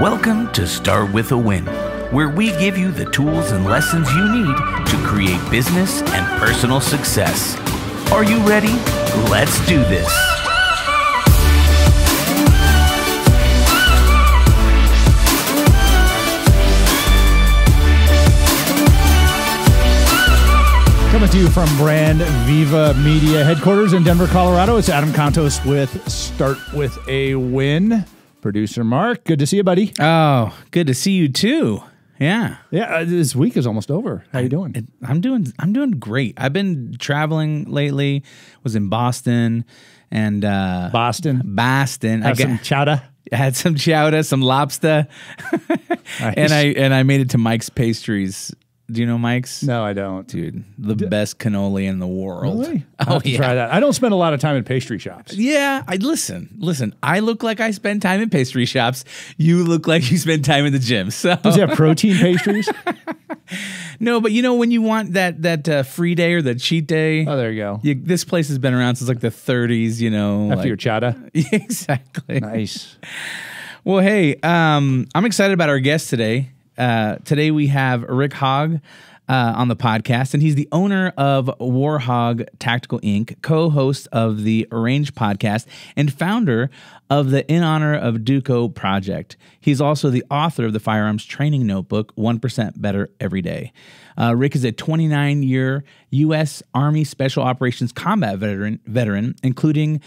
Welcome to Start With a Win, where we give you the tools and lessons you need to create business and personal success. Are you ready? Let's do this. Coming to you from Brand Viva Media headquarters in Denver, Colorado. It's Adam Contos with Start With a Win. Producer Mark, good to see you, buddy. Oh, good to see you too. Yeah. Yeah, this week is almost over. How you doing? I'm doing great. I've been traveling lately. Was in Boston and Boston. Have some chowder. I had some chowder, some lobster. Nice. and I made it to Mike's Pastries. Do you know Mike's? No, I don't. Dude, the best cannoli in the world. Really? I'll have to try that. I don't spend a lot of time in pastry shops. Yeah, listen. I look like I spend time in pastry shops. You look like you spend time in the gym. So Does it have protein pastries? No, but you know when you want that free day or the cheat day. Oh, there you go. This place has been around since like the 30s. You know, After your chowder. Exactly. Nice. Well, hey, I'm excited about our guest today. Today we have Rick Hogg on the podcast, and he's the owner of War Hogg Tactical Inc., co-host of the Arrange podcast, and founder of the In Honor of Duco project. He's also the author of the Firearms Training Notebook, 1% Better Every Day. Rick is a 29-year U.S. Army Special Operations combat veteran, including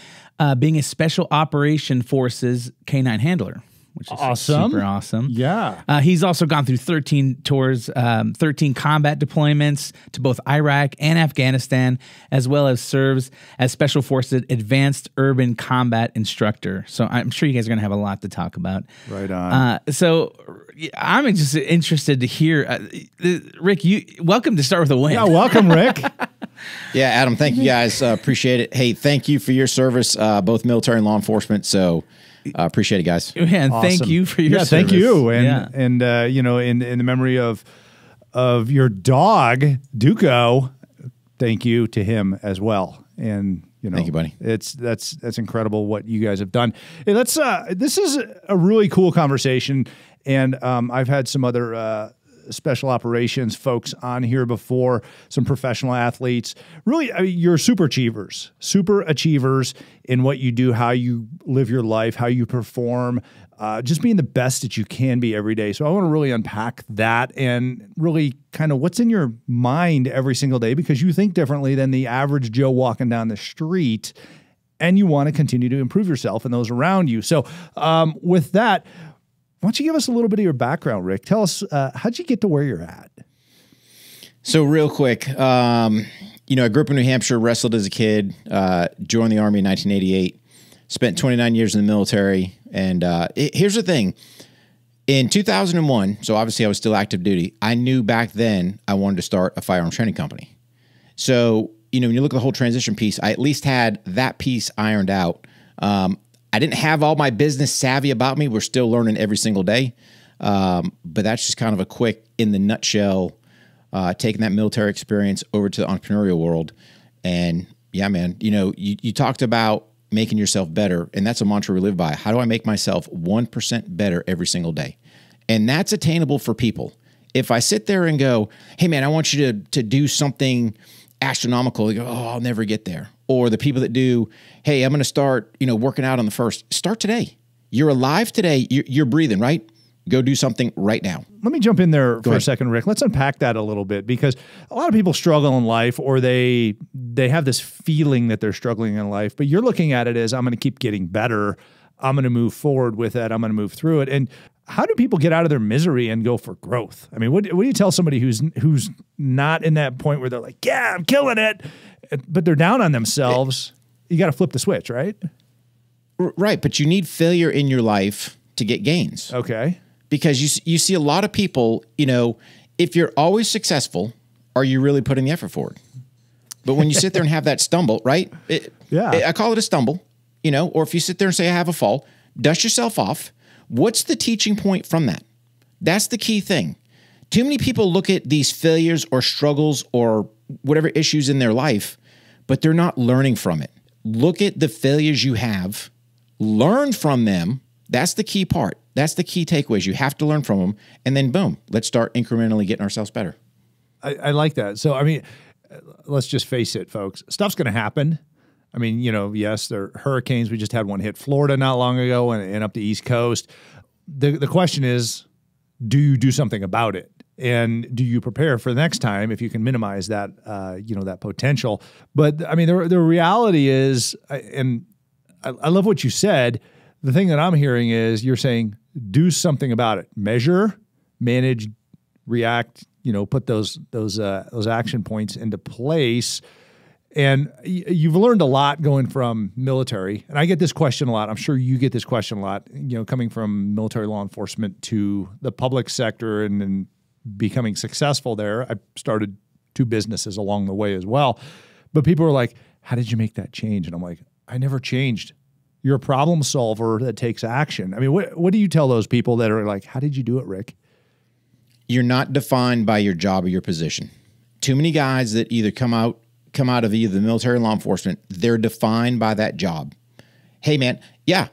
being a Special Operation Forces K-9 handler, which is awesome. Super awesome. Yeah. He's also gone through 13 tours, 13 combat deployments to both Iraq and Afghanistan, as well as serves as Special Forces Advanced Urban Combat Instructor. So I'm sure you guys are going to have a lot to talk about. Right on. So I'm just interested to hear, Rick, welcome to Start With a Win. Yeah, welcome, Rick. Yeah, Adam, thank you guys. Appreciate it. Hey, thank you for your service, both military and law enforcement. So appreciate it, guys. Man, Awesome. Thank you for your service. Thank you. And you know, in the memory of your dog, Duco, thank you to him as well. And you know, thank you, buddy. That's incredible what you guys have done. Hey, this is a really cool conversation, and I've had some other special operations folks on here before, some professional athletes. Really, you're super achievers in what you do, how you live your life, how you perform, just being the best that you can be every day. So I want to really unpack that and really kind of what's in your mind every single day, because you think differently than the average Joe walking down the street, and you want to continue to improve yourself and those around you. So with that, why don't you give us a little bit of your background, Rick? Tell us, how'd you get to where you're at? So real quick, you know, I grew up in New Hampshire, wrestled as a kid, joined the Army in 1988, spent 29 years in the military. And here's the thing. In 2001, so obviously I was still active duty, I knew back then I wanted to start a firearms training company. So, you know, when you look at the whole transition piece, I at least had that piece ironed out. I didn't have all my business savvy about me. We're still learning every single day. But that's just kind of a quick, in the nutshell, taking that military experience over to the entrepreneurial world. And yeah, man, you know, you talked about making yourself better, and that's a mantra we live by. How do I make myself 1% better every single day? And that's attainable for people. If I sit there and go, hey man, I want you to do something astronomical, you go, oh, I'll never get there. Or the people that do, hey, I'm going to start, you know, working out on the 1st. Start today. You're alive today. You're breathing, right? Go do something right now. Let me jump in there for a second, Rick. Let's unpack that a little bit, because a lot of people struggle in life, or they have this feeling that they're struggling in life, but you're looking at it as, I'm going to keep getting better. I'm going to move forward with it. I'm going to move through it. And how do people get out of their misery and go for growth? I mean, what do you tell somebody who's not in that point where they're like, yeah, I'm killing it, but they're down on themselves? You got to flip the switch, right? Right, but you need failure in your life to get gains. Okay. Because you see a lot of people, you know, if you're always successful, are you really putting the effort forward? But when you sit there and have that stumble, right? I call it a stumble, you know, or if you sit there and say, I have a fall, dust yourself off. What's the teaching point from that? That's the key thing. Too many people look at these failures or struggles or whatever issues in their life, but they're not learning from it. Look at the failures you have, learn from them. That's the key part. That's the key takeaways. You have to learn from them, and then boom, let's start incrementally getting ourselves better. I like that. So, I mean, let's just face it, folks. Stuff's going to happen. I mean, you know, yes, there are hurricanes. We just had one hit Florida not long ago and up the East Coast. The question is, do you do something about it? And do you prepare for the next time if you can minimize that, that potential? But, I mean, the reality is, and I love what you said. The thing that I'm hearing is you're saying do something about it. Measure, manage, react, put those action points into place. And you've learned a lot going from military. And I get this question a lot. I'm sure you get this question a lot, coming from military law enforcement to the public sector and becoming successful there. I started 2 businesses along the way as well. But people are like, how did you make that change? And I'm like, I never changed. You're a problem solver that takes action. I mean, what do you tell those people that are like, how did you do it, Rick? You're not defined by your job or your position. Too many guys that either come out of either the military or law enforcement, they're defined by that job. Hey, man, yeah,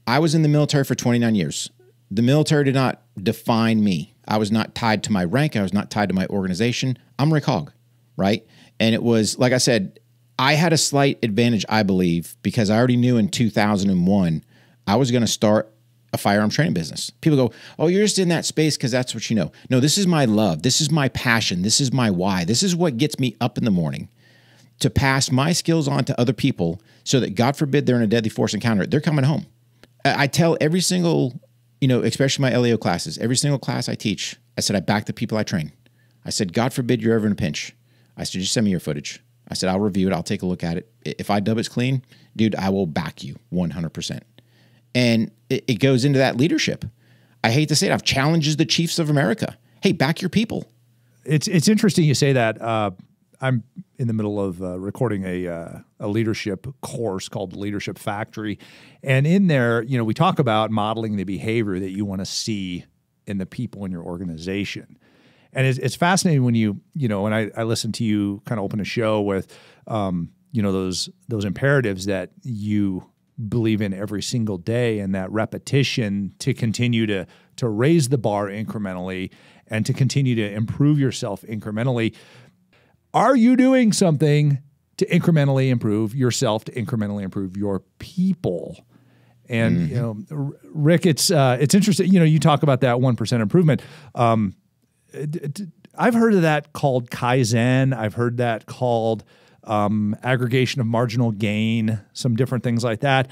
I was in the military for 29 years. The military did not define me. I was not tied to my rank. I was not tied to my organization. I'm Rick Hogg, right? And it was, like I said, I had a slight advantage, I believe, because I already knew in 2001 I was going to start a firearms training business. People go, oh, you're just in that space because that's what you know. No, this is my love. This is my passion. This is my why. This is what gets me up in the morning to pass my skills on to other people so that, God forbid, they're in a deadly force encounter. They're coming home. I tell every single, especially my LEO classes, every single class I teach, I said, I back the people I train. I said, God forbid you're ever in a pinch. I said, just send me your footage. I said, I'll review it. I'll take a look at it. If I dub it's clean, dude, I will back you 100%. And it goes into that leadership. I hate to say it. I've challenged the chiefs of America. Hey, back your people. It's interesting you say that. I'm in the middle of recording a leadership course called Leadership Factory. And in there, we talk about modeling the behavior that you want to see in the people in your organization. And it's fascinating when when I listen to you kind of open a show with, those imperatives that you believe in every single day, and that repetition to continue to raise the bar incrementally and to continue to improve yourself incrementally. Are you doing something to incrementally improve yourself, to incrementally improve your people? And, Rick, it's interesting. You talk about that 1% improvement. I've heard of that called Kaizen. I've heard that called aggregation of marginal gain, some different things like that.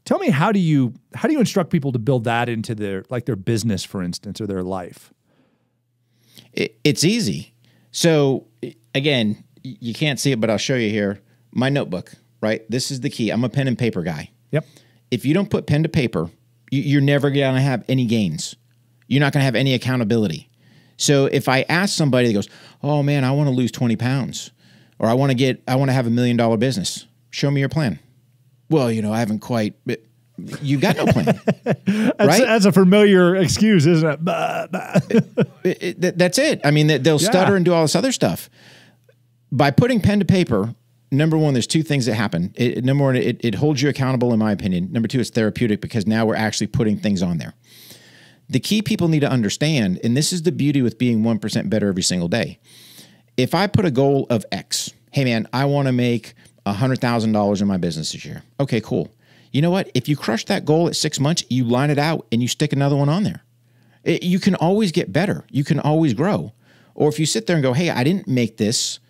Tell me, how do you instruct people to build that into their business, for instance, or their life? It's easy. So again, you can't see it, but I'll show you here. My notebook, right? This is the key. I'm a pen and paper guy. Yep. If you don't put pen to paper, you're never going to have any gains. You're not going to have any accountability. So if I ask somebody that goes, oh man, I want to lose 20 pounds, or I want to have $1 million business. Show me your plan. Well, I haven't quite. You got no plan, right? That's a familiar excuse, isn't it? That's it. I mean, they'll stutter and do all this other stuff. By putting pen to paper, number one, there's 2 things that happen. Number one, it holds you accountable, in my opinion. Number 2, it's therapeutic because now we're actually putting things on there. The key people need to understand, and this is the beauty with being 1% better every single day. If I put a goal of X, hey man, I want to make $100,000 in my business this year. Okay, cool. You know what? If you crush that goal at 6 months, you line it out and you stick another one on there. You can always get better. You can always grow. Or if you sit there and go, hey, I didn't make this.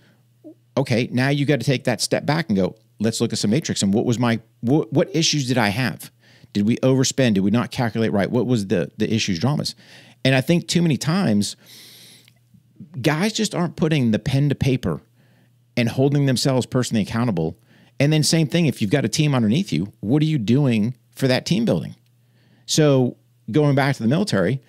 Okay, now you got to take that step back and go, let's look at some matrix. And what issues did I have? Did we overspend? Did we not calculate right? What was the issues, dramas? And I think too many times, guys just aren't putting the pen to paper and holding themselves personally accountable. And then same thing, if you've got a team underneath you, what are you doing for that team building? So going back to the military,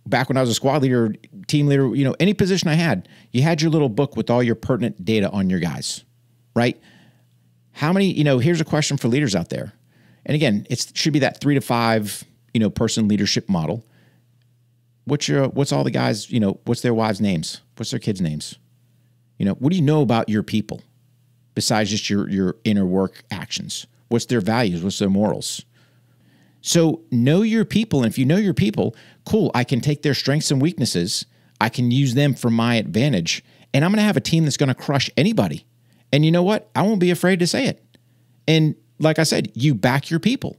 back when I was a squad leader, team leader, any position I had, you had your little book with all your pertinent data on your guys, right? How many, here's a question for leaders out there. And again, it should be that 3 to 5, person leadership model. What's all the guys, what's their wives' names? What's their kids' names? What do you know about your people besides just your inner work actions? What's their values? What's their morals? So know your people. And if you know your people, cool, I can take their strengths and weaknesses. I can use them for my advantage. And I'm going to have a team that's going to crush anybody. And you know what? I won't be afraid to say it. And like I said, you back your people.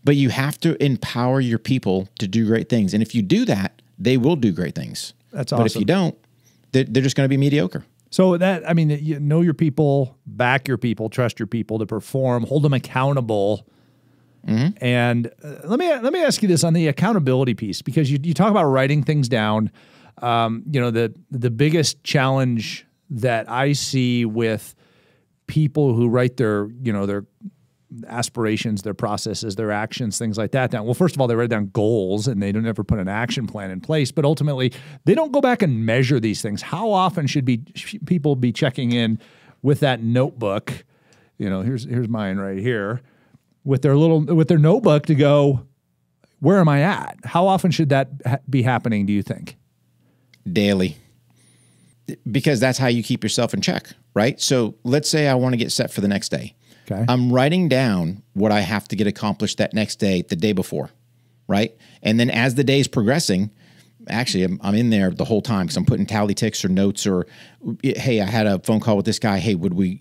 But you have to empower your people to do great things. And if you do that, they will do great things. That's awesome. But if you don't, they're just going to be mediocre. So that, I mean, you know your people, back your people, trust your people to perform, hold them accountable. And let me ask you this on the accountability piece, because you talk about writing things down. You know, the biggest challenge that I see with people who write their aspirations, their processes, their actions, things like that down. Well, first of all, they write down goals and they don't ever put an action plan in place, but ultimately they don't go back and measure these things. How often should people be checking in with that notebook? You know, here's mine right here, with their notebook to go, where am I at? How often should that be happening, do you think? Daily. Because that's how you keep yourself in check, right? So let's say I want to get set for the next day. Okay. I'm writing down what I have to get accomplished that next day, the day before, right? And then as the day is progressing, actually I'm in there the whole time because I'm putting tally ticks or notes or, hey, I had a phone call with this guy. Hey, would we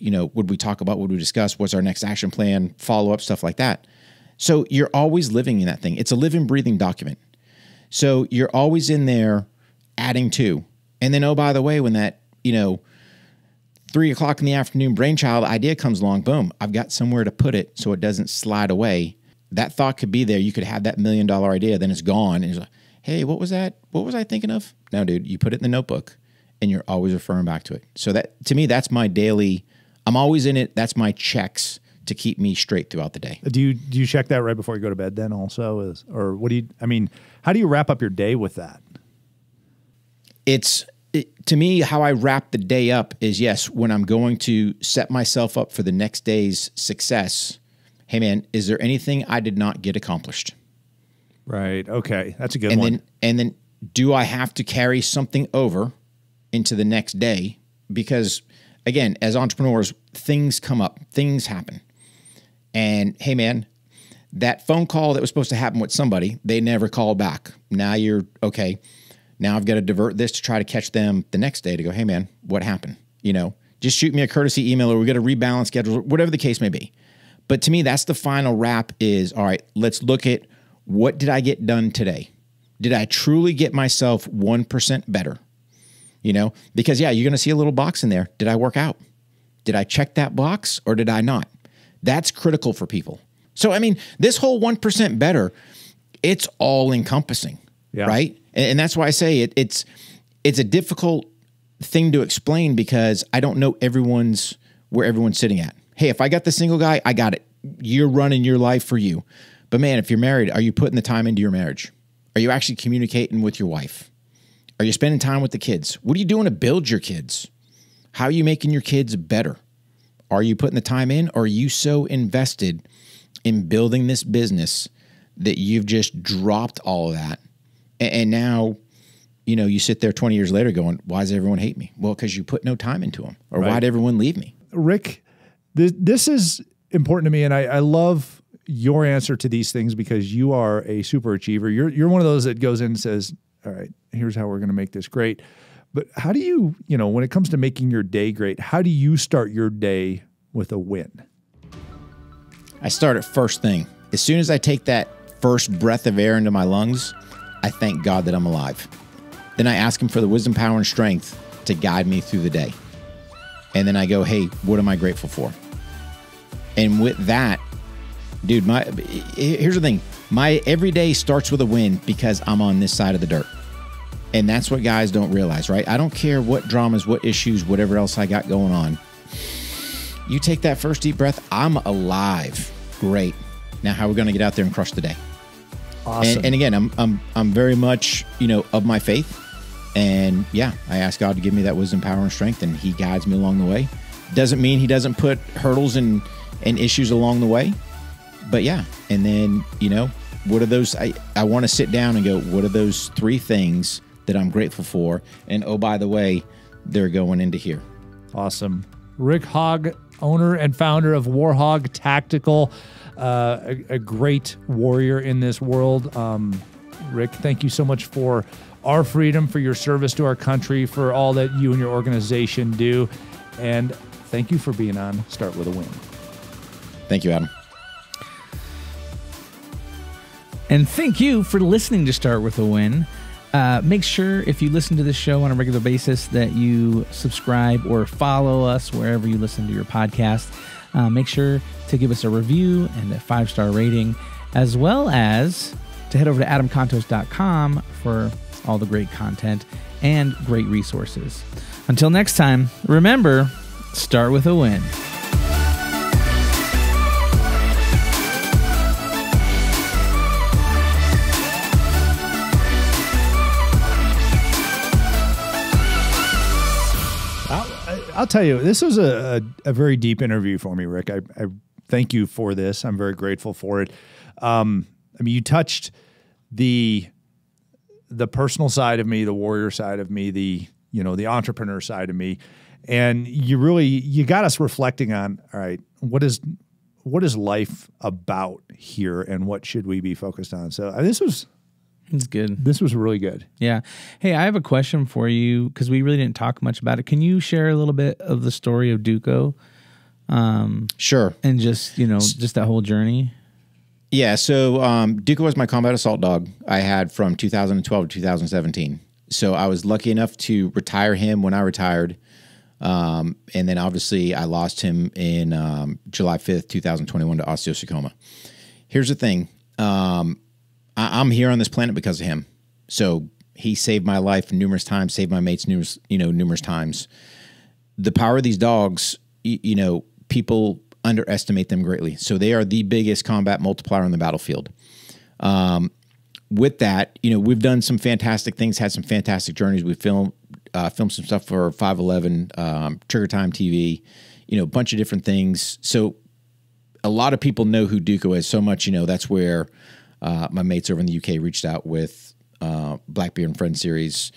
talk about, would we discuss, what's our next action plan, follow up, stuff like that. So you're always living in that thing. It's a living, breathing document. So you're always in there adding to. And then, oh, by the way, when that, 3 o'clock in the afternoon brainchild idea comes along, boom, I've got somewhere to put it so it doesn't slide away. That thought could be there. You could have that $1 million idea, then it's gone. And it's like, hey, what was that? What was I thinking of? No, dude, you put it in the notebook and you're always referring back to it. So that, to me, that's my daily, I'm always in it. That's my checks to keep me straight throughout the day. Do you check that right before you go to bed then also? Or what do you, I mean, how do you wrap up your day with that? To me, how I wrap the day up is, yes, when I'm going to set myself up for the next day's success, hey, man, is there anything I did not get accomplished? Right. Okay. That's a good one. And then do I have to carry something over into the next day? Because, again, as entrepreneurs, things come up, things happen. And, hey, man, that phone call that was supposed to happen with somebody, they never called back. Now you're, okay, now I've got to divert this to try to catch them the next day to go, hey, man, what happened? Just shoot me a courtesy email or we got to rebalance schedules, whatever the case may be. But to me, that's the final wrap is, all right, let's look at what did I get done today? Did I truly get myself 1% better? Because, yeah, you're going to see a little box in there. Did I work out? Did I check that box or did I not? That's critical for people. So, I mean, this whole 1% better, it's all encompassing, right? And that's why I say it's a difficult thing to explain because I don't know where everyone's sitting at. Hey, if I got the single guy, I got it. You're running your life for you. But man, if you're married, are you putting the time into your marriage? Are you actually communicating with your wife? Are you spending time with the kids? What are you doing to build your kids? How are you making your kids better? Are you putting the time in, or are you so invested in building this business that you've just dropped all of that? And now, you sit there 20 years later going, why does everyone hate me? Well, because you put no time into them. Or why'd everyone leave me? Rick, this is important to me, and I love your answer to these things because you are a super achiever. You're one of those that goes in and says, all right, here's how we're going to make this great. But how do you, when it comes to making your day great, how do you start your day with a win? I start at first thing. As soon as I take that first breath of air into my lungs, I thank God that I'm alive. Then I ask him for the wisdom, power, and strength to guide me through the day. And then I go, hey, what am I grateful for? And with that, dude, here's the thing. My every day starts with a win because I'm on this side of the dirt. And that's what guys don't realize, right? I don't care what dramas, what issues, whatever else I got going on. You take that first deep breath, I'm alive. Great. Now how are we going to get out there and crush the day? Awesome. And again, I'm very much, of my faith. And yeah, I ask God to give me that wisdom, power, and strength, and he guides me along the way. Doesn't mean he doesn't put hurdles and issues along the way. But yeah, and then, what are those? I want to sit down and go, what are those 3 things that I'm grateful for? And oh, by the way, they're going into here. Awesome. Rick Hogg, owner and founder of War Hogg Tactical. a great warrior in this world. Rick, thank you so much for our freedom, for your service to our country, for all that you and your organization do. And thank you for being on Start With a Win. Thank you, Adam. And thank you for listening to Start With a Win. Make sure if you listen to this show on a regular basis that you subscribe or follow us wherever you listen to your podcast. Make sure to give us a review and a 5-star rating, as well as to head over to adamcontos.com for all the great content and great resources. Until next time, remember, start with a win. I'll tell you, this was a very deep interview for me, Rick. I thank you for this. I'm very grateful for it. I mean, you touched the personal side of me, the warrior side of me, the entrepreneur side of me, and you got us reflecting on, all right, what is life about here, and what should we be focused on? So It's good. This was really good. Yeah. Hey, I have a question for you because we really didn't talk much about it. Can you share a little bit of the story of Duco? Sure. And just that whole journey. Yeah. So Duco was my combat assault dog I had from 2012 to 2017. So I was lucky enough to retire him when I retired. And then obviously I lost him in July 5th, 2021 to osteosarcoma. Here's the thing. I'm here on this planet because of him. So he saved my life numerous times, saved my mates numerous times. The power of these dogs, people underestimate them greatly. So they are the biggest combat multiplier on the battlefield. With that, we've done some fantastic things, had some fantastic journeys. We filmed some stuff for 511, Trigger Time TV, a bunch of different things. So a lot of people know who Duco is so much, that's where my mates over in the UK reached out with Blackbeard and Friends series,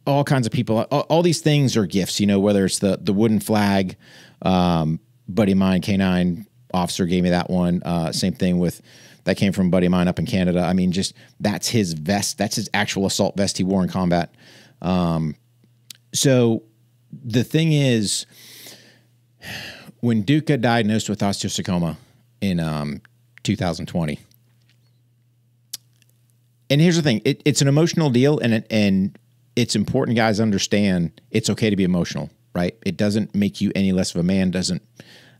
all kinds of people. All these things are gifts, whether it's the wooden flag, buddy of mine, K9 officer gave me that one. Same thing that came from a buddy of mine up in Canada. I mean, that's his vest. That's his actual assault vest he wore in combat. So the thing is, when Duke got diagnosed with osteosarcoma in 2020, and here's the thing, it's an emotional deal, and it's important guys understand it's okay to be emotional, right? It doesn't make you any less of a man, doesn't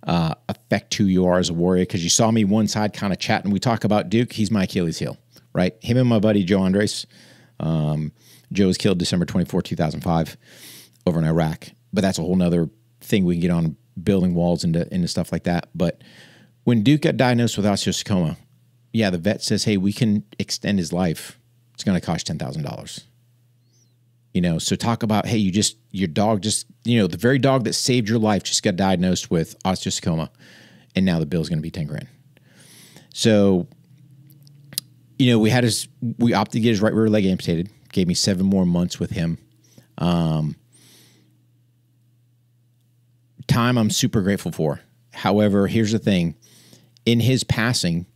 affect who you are as a warrior, because you saw me one side kind of chatting. We talk about Duke, he's my Achilles heel, right? Him and my buddy Joe Andres. Joe was killed December 24, 2005 over in Iraq, but that's a whole nother thing we can get on, building walls into stuff like that. But when Duke got diagnosed with osteosarcoma, yeah, the vet says, hey, we can extend his life. It's going to cost $10,000. So talk about, hey, your dog the very dog that saved your life just got diagnosed with osteosarcoma, and now the bill's going to be $10,000. So, we opted to get his right rear leg amputated, gave me 7 more months with him. Time I'm super grateful for. However, here's the thing. In his passing,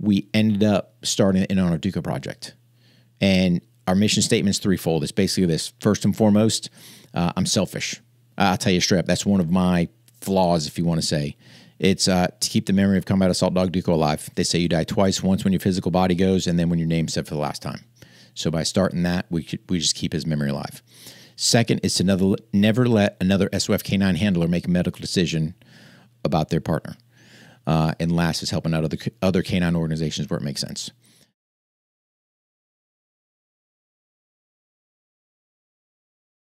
we ended up starting in on our Duco project. And our mission statement is threefold. It's basically this. First and foremost, I'm selfish. I'll tell you straight up, that's one of my flaws, if you want to say. It's to keep the memory of combat assault dog Duco alive. They say you die twice, once when your physical body goes, and then when your name's said for the last time. So by starting that, we just keep his memory alive. Second is to never let another SOF K9 handler make a medical decision about their partner. And last is helping out other K9 organizations where it makes sense.